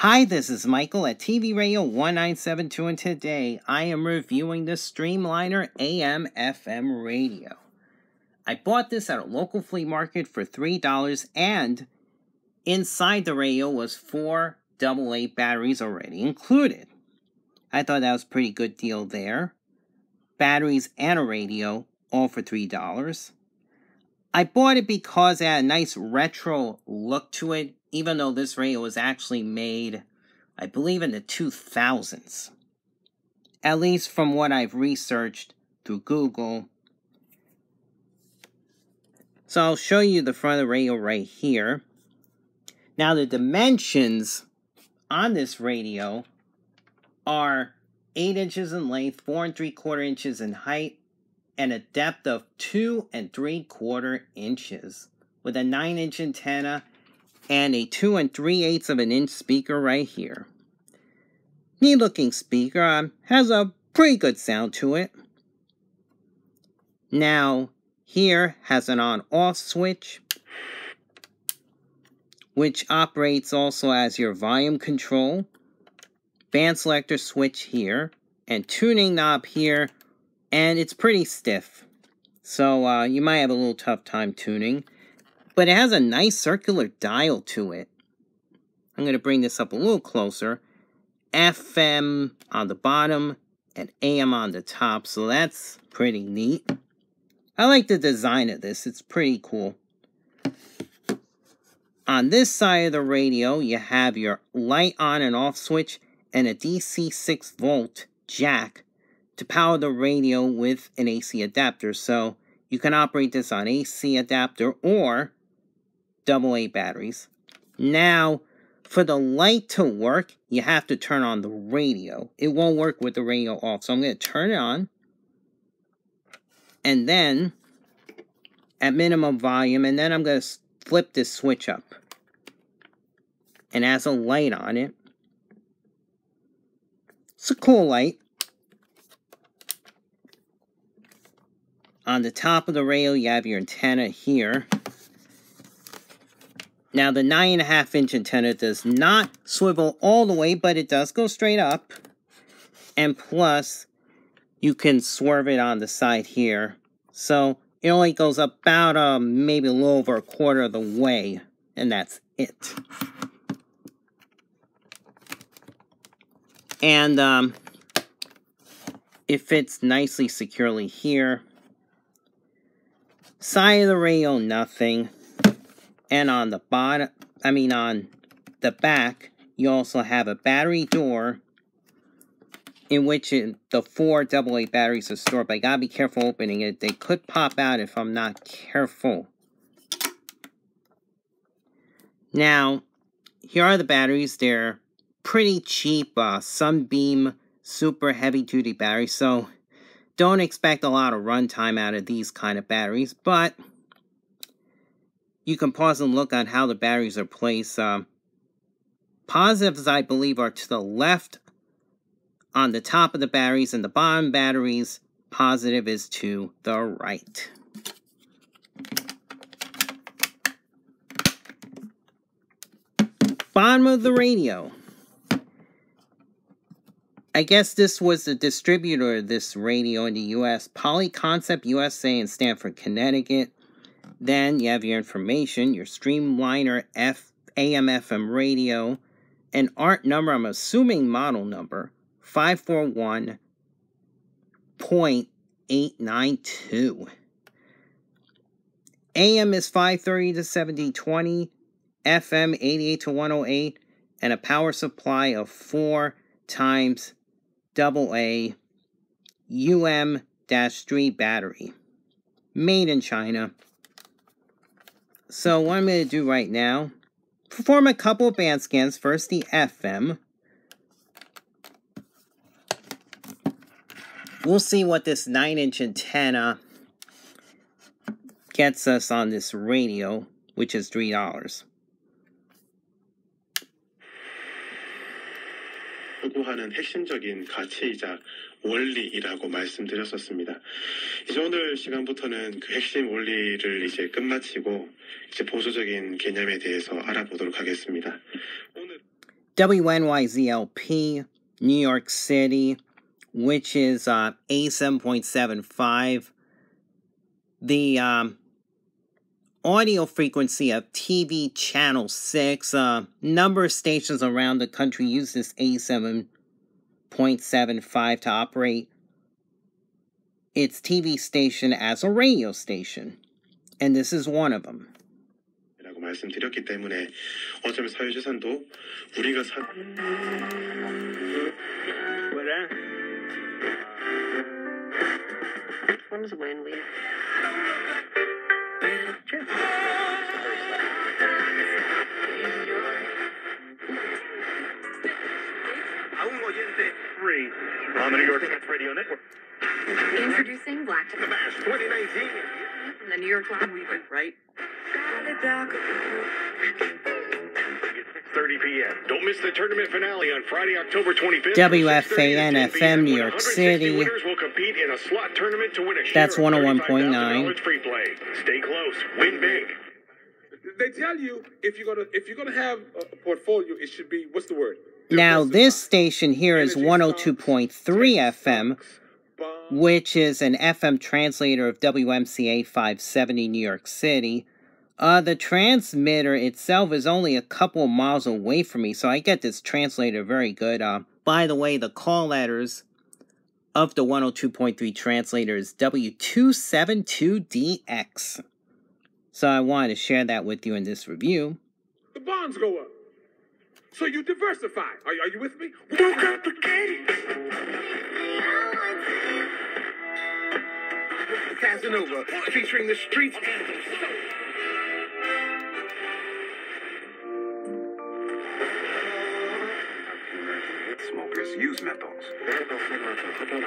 Hi, this is Michael at TV Radio 1972, and today I am reviewing the Streamliner AM FM radio. I bought this at a local flea market for $3, and inside the radio was 4 AA batteries already included. I thought that was a pretty good deal there. Batteries and a radio, all for $3. I bought it because it had a nice retro look to it, even though this radio was actually made, I believe, in the 2000s. At least from what I've researched through Google. So I'll show you the front of the radio right here. Now the dimensions on this radio are 8 inches in length, 4 3/4 inches in height, and a depth of 2 3/4 inches, with a 9-inch antenna and a 2 3/8 of an inch speaker right here. Neat looking speaker, has a pretty good sound to it. Now, here has an on-off switch, which operates also as your volume control, band selector switch here, and tuning knob here, and it's pretty stiff. So you might have a little tough time tuning. But it has a nice circular dial to it. I'm going to bring this up a little closer. FM on the bottom and AM on the top. So that's pretty neat. I like the design of this. It's pretty cool. On this side of the radio, you have your light on and off switch and a DC 6-volt jack to power the radio with an AC adapter. So you can operate this on AC adapter or AA batteries. Now, for the light to work, you have to turn on the radio. It won't work with the radio off. So I'm going to turn it on. And then, at minimum volume, and then I'm going to flip this switch up. And it has a light on it. It's a cool light. On the top of the radio, you have your antenna here. Now, the 9.5-inch antenna does not swivel all the way, but it does go straight up. And plus, you can swerve it on the side here. So, it only goes about maybe a little over 1/4 of the way. And that's it. And it fits nicely securely here. Side of the radio, nothing. And on the bottom, on the back, you also have a battery door in which the 4 AA batteries are stored. But I gotta be careful opening it. They could pop out if I'm not careful. Now, here are the batteries. They're pretty cheap, Sunbeam super heavy-duty batteries. So, don't expect a lot of runtime out of these kind of batteries. But you can pause and look on how the batteries are placed. Positives, I believe, are to the left on the top of the batteries, and the bottom batteries, positive is to the right. Bottom of the radio. I guess this was the distributor of this radio in the U.S. Polyconcept USA in Stamford, Connecticut. Then you have your information, your Streamliner AM FM radio, an ART number, I'm assuming model number, 541.892. AM is 530 to 7020, FM 88 to 108, and a power supply of 4 times AA UM-3 battery. Made in China. So what I'm going to do right now, perform a couple of band scans. First the FM. We'll see what this 9-inch antenna gets us on this radio, which is $3. 요구하는 핵심적인 가치이자 원리이라고 말씀드렸었습니다. 이제 오늘 시간부터는 그 핵심 원리를 이제 끝마치고 이제 보수적인 개념에 대해서 알아보도록 하겠습니다. WNYZLP, New York City, which is A7.75. The audio frequency of TV channel 6. Number of stations around the country use this A7.75 to operate its TV station as a radio station. And this is one of them. 라고 말씀드렸기 때문에 어쩌면 사유재산도 우리가 One's a win. free on the New York Radio Network. Introducing Black The Bash 2019. from the New York Live Weekly, right? 30 p.m. Don't miss the tournament finale on Friday, October 25th. WFAN FM, New York City. Winners will compete in a slot tournament to win a That's share of 101.9. free play. Stay close. Win big. They tell you if you're gonna have a portfolio, it should be, what's the word? Now, this station here is 102.3 FM, which is an FM translator of WMCA 570 New York City. The transmitter itself is only a couple of miles away from me, so I get this translator very good. By the way, the call letters of the 102.3 translator is W272DX. So I wanted to share that with you in this review. The bonds go up. So you diversify. Are you with me? Casanova, featuring the streets. Smokers use menthols.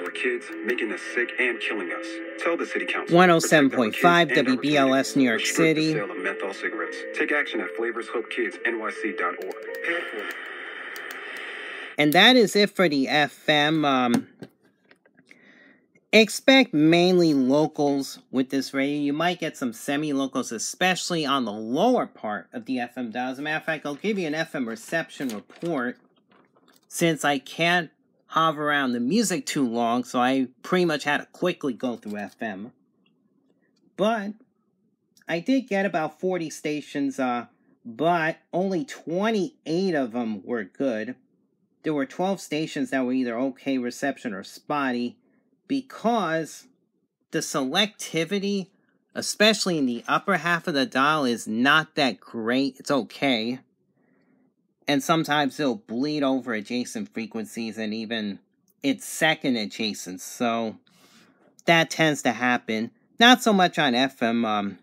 Our kids making us sick and killing us. Tell the city council. 107.5 WBLS New York City. Sale of menthol cigarettes. Take action at flavorshopekidsnyc.org. And that is it for the FM. Expect mainly locals with this radio. You might get some semi-locals, especially on the lower part of the FM dial. As a matter of fact, I'll give you an FM reception report, since I can't hover around the music too long, so I pretty much had to quickly go through FM. But I did get about 40 stations, but only 28 of them were good. There were 12 stations that were either okay reception or spotty, because the selectivity, especially in the upper half of the dial, is not that great. It's okay. And sometimes it'll bleed over adjacent frequencies and even its second adjacent. So that tends to happen. Not so much on FM.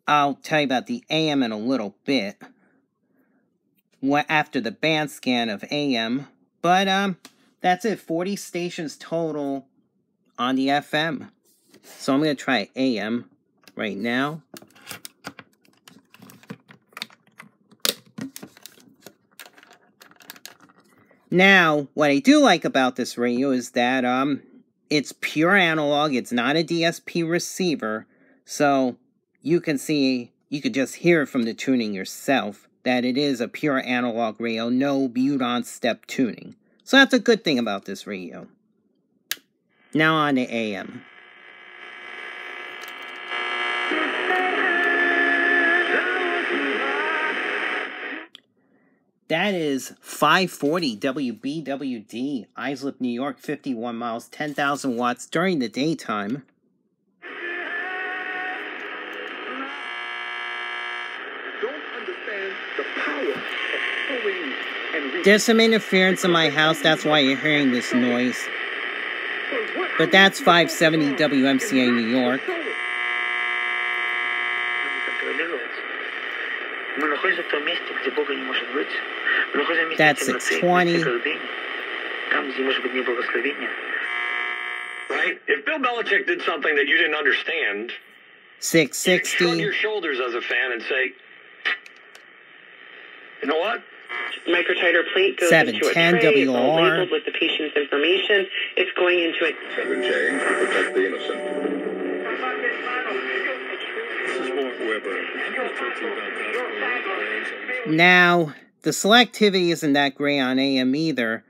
I'll tell you about the AM in a little bit, after the band scan of AM. But that's it. 40 stations total on the FM. So I'm going to try AM right now. Now, what I do like about this radio is that it's pure analog. It's not a DSP receiver. So you can just hear it from the tuning yourself that it is a pure analog radio, no mute-on step tuning. So that's a good thing about this radio. Now on to AM. That is 540 WBWD, Islip, New York, 51 miles, 10,000 watts during the daytime. Don't understand the power of pulling and There's some interference in my house, that's why you're hearing this noise. But that's 570 WMCA, New York. That's 620. Right? If Bill Belichick did something that you didn't understand, 660. shrug your shoulders as a fan and say, you know what? Microtiter plate goes 710 into a tray. It's all WR. labeled with the patient's information. It's going into a... 7J, protect the innocent. This is Walt Weber. Now, the selectivity isn't that great on AM either.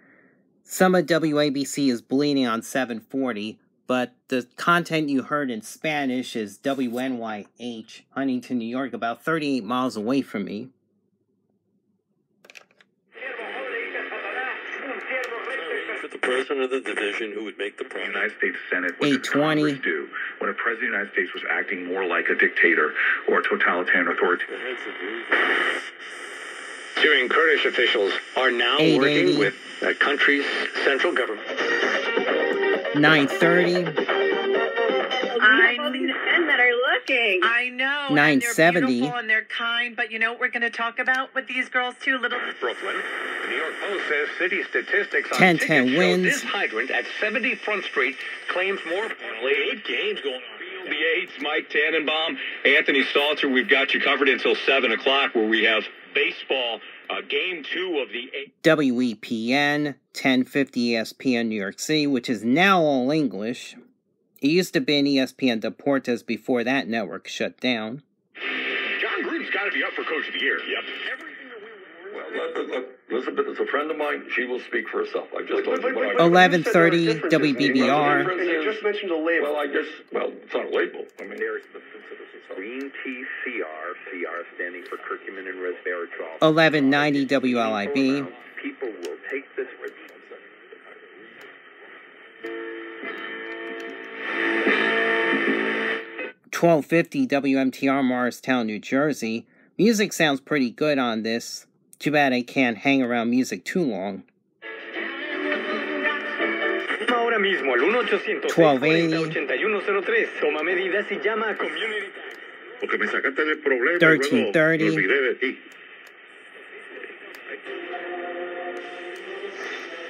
Some of WABC is bleeding on 740, but the content you heard in Spanish is WNYH, Huntington, New York, about 38 miles away from me. For the president of the division who would make the promise. The United States Senate, what did 820. Congress do when a president of the United States was acting more like a dictator or a totalitarian authoritarian? Syrian Kurdish officials are now 880. working with that country's central government. 930. Men that are looking. I know. 970. And they're beautiful and they're kind, but you know what we're going to talk about with these girls too? Brooklyn. The New York Post says city statistics on 10-10 tickets show wins. this hydrant at 70 Front Street claims more. Only 8 games going on. The 8s, Mike Tannenbaum, Anthony Stalter. We've got you covered until 7 o'clock where we have baseball, game 2 of the 8. WEPN, 1050 ESPN New York City, which is now all English. It used to be an ESPN Deportes before that network shut down. John Gruden's got to be up for Coach of the Year. Yep. Well, look, Elizabeth is a friend of mine. She will speak for herself. I just told you what I 1130 WBBR. And you just mentioned a label. Well, it's not a label. I mean, There's the green tea CR standing for curcumin and resveratrol. 1190 WLIB. People will take this with 1250 WMTR Morristown, New Jersey. Music sounds pretty good on this. Too bad I can't hang around music too long. 1280. Toma medidas y llama a Community. Porque me sacaste del problema. 1330. Me olvidé de ti.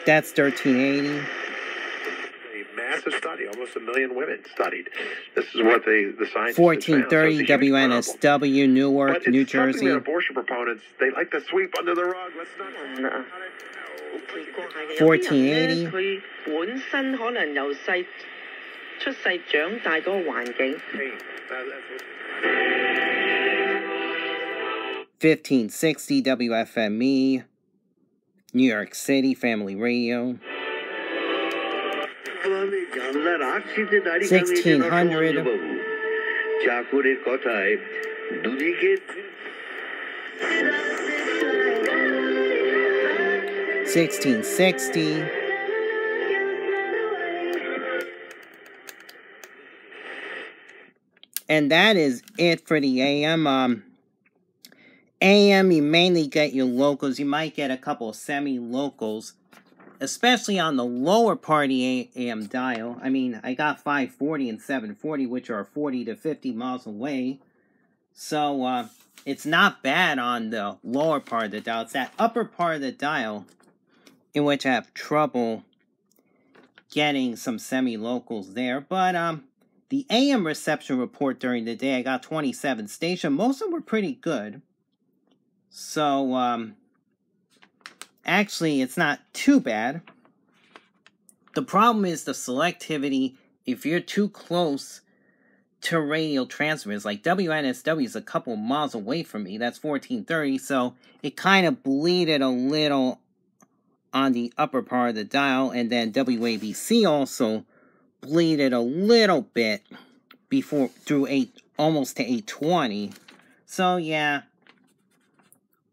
That's 1380. A massive study, almost 1 million women studied. This is what the scientists 1430 WNSW, Newark, New It's something Jersey. that abortion proponents, they like to sweep under the rug. Let's not. 1480. 佢本身可能由細出世長大嗰個環境。 1560 WFME, New York City Family Radio. 1600. 1660. And that is it for the AM. AM, you mainly get your locals. You might get a couple of semi-locals, especially on the lower part of the AM dial. I mean, I got 540 and 740, which are 40 to 50 miles away. So, it's not bad on the lower part of the dial. It's that upper part of the dial in which I have trouble getting some semi-locals there. But, the AM reception report during the day, I got 27 stations. Most of them were pretty good. So, actually, it's not too bad. The problem is the selectivity. If you're too close to radio transmitters, like WNSW is a couple miles away from me. That's 1430, so it kind of bleeded a little on the upper part of the dial. And then WABC also bleeded a little bit before through almost to 820. So yeah,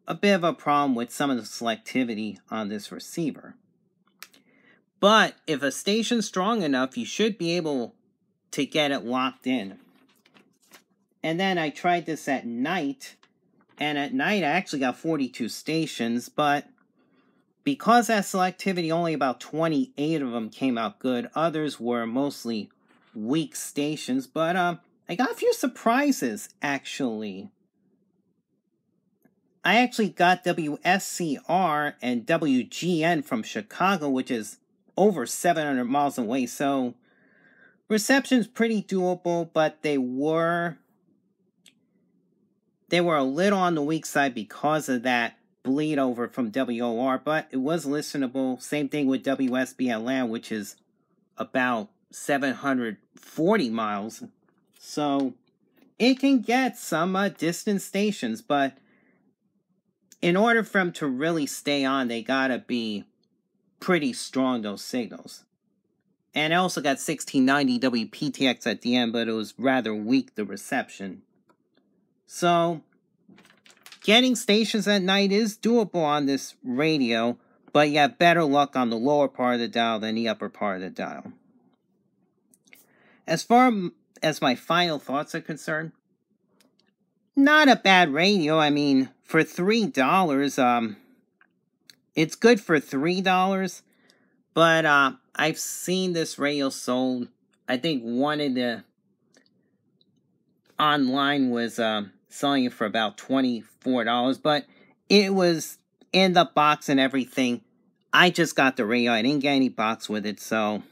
a bit of a problem with some of the selectivity on this receiver. But if a station's strong enough, you should be able to get it locked in. And then I tried this at night, and at night I actually got 42 stations, but because that selectivity, only about 28 of them came out good. Others were mostly weak stations, but I got a few surprises, actually. I actually got WSCR and WGN from Chicago, which is over 700 miles away, so reception's pretty doable, but they were a little on the weak side because of that bleed over from WOR, but it was listenable. Same thing with WSB Atlanta, which is about 740 miles. So it can get some distant stations, but in order for them to really stay on, they gotta be pretty strong, those signals. And I also got 1690 WPTX at the end, but it was rather weak, the reception. So, getting stations at night is doable on this radio, but you have better luck on the lower part of the dial than the upper part of the dial. As far as my final thoughts are concerned, not a bad radio. I mean, for $3, it's good for $3, but I've seen this radio sold. I think one of the online was selling it for about $24, but it was in the box and everything. I just got the radio. I didn't get any box with it, so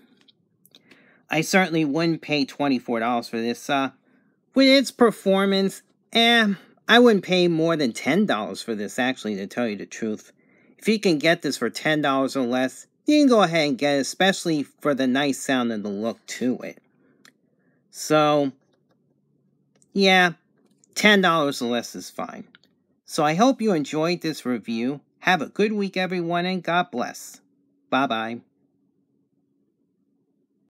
I certainly wouldn't pay $24 for this. With its performance, I wouldn't pay more than $10 for this, actually, to tell you the truth. If you can get this for $10 or less, you can go ahead and get it, especially for the nice sound and the look to it. So, yeah, $10 or less is fine. So I hope you enjoyed this review. Have a good week, everyone, and God bless. Bye-bye.